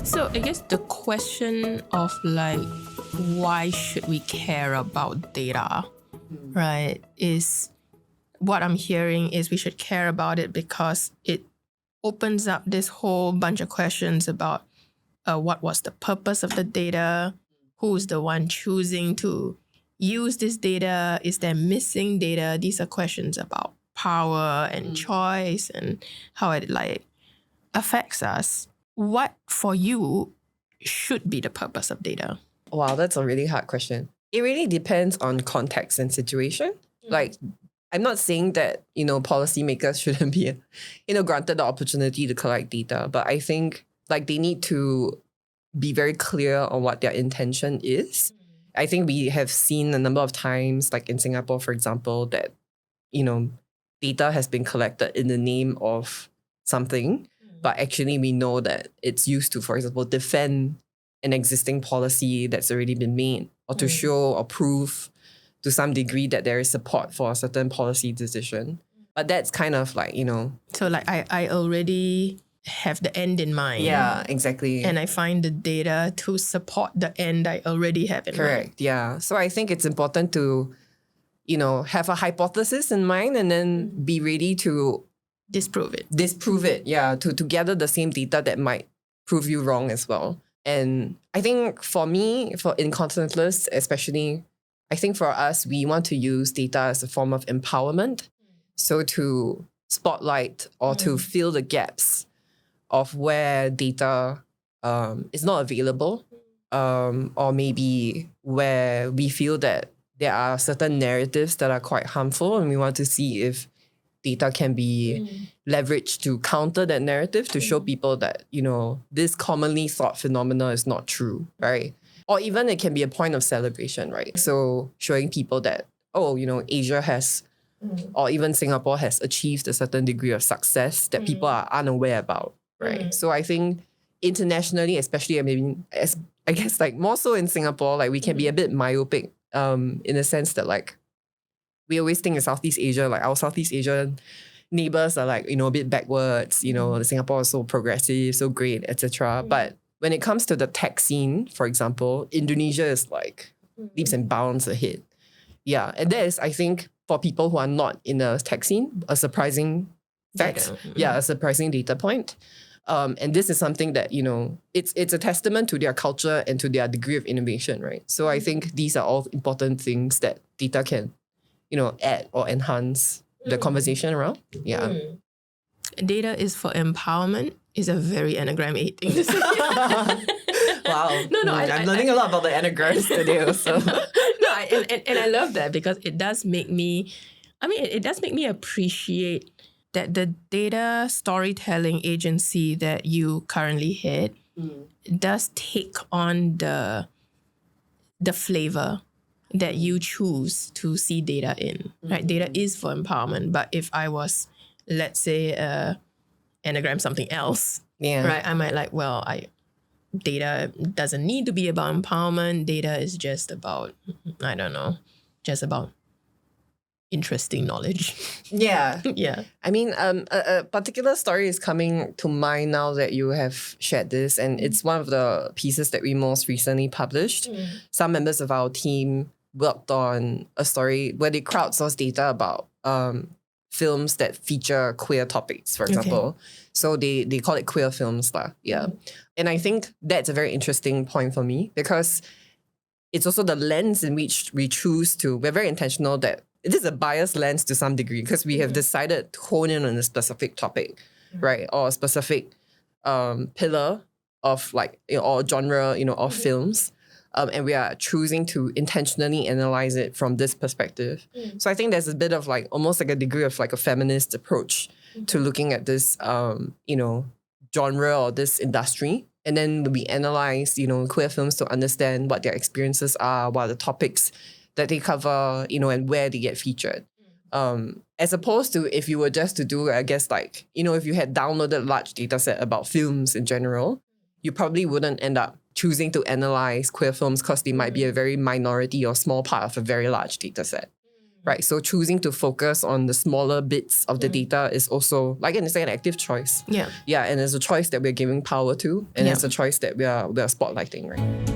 So I guess the question of like, why should we care about data, right, is what I'm hearing is we should care about it because it opens up this whole bunch of questions about what was the purpose of the data, who's the one choosing to use this data, is there missing data? These are questions about power and choice and how it like affects us. What for you should be the purpose of data? Wow, that's a really hard question. It really depends on context and situation. Like, I'm not saying that, policymakers shouldn't be, granted the opportunity to collect data, but I think like they need to be very clear on what their intention is. I think we have seen a number of times, like in Singapore, for example, that, data has been collected in the name of something, but actually we know that it's used to, for example, defend an existing policy that's already been made, or to show or prove to some degree that there is support for a certain policy decision. But that's kind of like, So like I already have the end in mind. Yeah, exactly. And I find the data to support the end I already have in mind. Correct, yeah. So I think it's important to, have a hypothesis in mind and then be ready to disprove it. Disprove it, yeah, to gather the same data that might prove you wrong as well. And I think for me, in Continentalist especially, I think for us, we want to use data as a form of empowerment. So to spotlight or to fill the gaps of where data is not available, or maybe where we feel that there are certain narratives that are quite harmful, and we want to see if data can be leveraged to counter that narrative, to show people that, this commonly thought phenomena is not true, right? Or even it can be a point of celebration, right? So showing people that, Asia has, or even Singapore has achieved a certain degree of success that people are unaware about, right? So I think internationally, especially, I guess like more so in Singapore, like we can be a bit myopic in the sense that like, we always think in Southeast Asia, like our Southeast Asian neighbors are like, a bit backwards, Singapore is so progressive, so great, etc. But when it comes to the tech scene, for example, Indonesia is like leaps and bounds ahead. Yeah, and that is, I think, for people who are not in the tech scene, a surprising fact. Yeah, a surprising data point. And this is something that, it's a testament to their culture and to their degree of innovation, right? So I think these are all important things that data can, add or enhance the conversation around. Yeah. Data is for empowerment is a very Enneagram 8 thing to say. Wow. No, I'm learning a lot about the Enneagrams today also. And I love that because it does make me, it does make me appreciate that the data storytelling agency that you currently head does take on the flavor that you choose to see data in, right? Data is for empowerment, but if I was, let's say, Enneagram something else, right? I might like, data doesn't need to be about empowerment. Data is just about, I don't know, just about interesting knowledge. Yeah. Yeah. A particular story is coming to mind now that you have shared this, and it's one of the pieces that we most recently published. Some members of our team worked on a story where they crowdsourced data about films that feature queer topics, for example. Okay. So they call it queer films. Yeah. And I think that's a very interesting point for me because it's also the lens in which we choose to, we're very intentional that it is a biased lens to some degree because we have decided to hone in on a specific topic, right? Or a specific pillar of like, or genre, of films. And we are choosing to intentionally analyze it from this perspective. So I think there's a bit of like, almost like a degree of like a feminist approach to looking at this, genre or this industry. And then we analyze, queer films to understand what their experiences are, what are the topics that they cover, and where they get featured. As opposed to if you were just to do, I guess, like, if you had downloaded a large data set about films in general, you probably wouldn't end up choosing to analyze queer films because they might be a very minority or small part of a very large data set. right? So choosing to focus on the smaller bits of the data is also, like, it's like an active choice. Yeah. Yeah, and it's a choice that we're giving power to, and Yeah. it's a choice that we are spotlighting, right?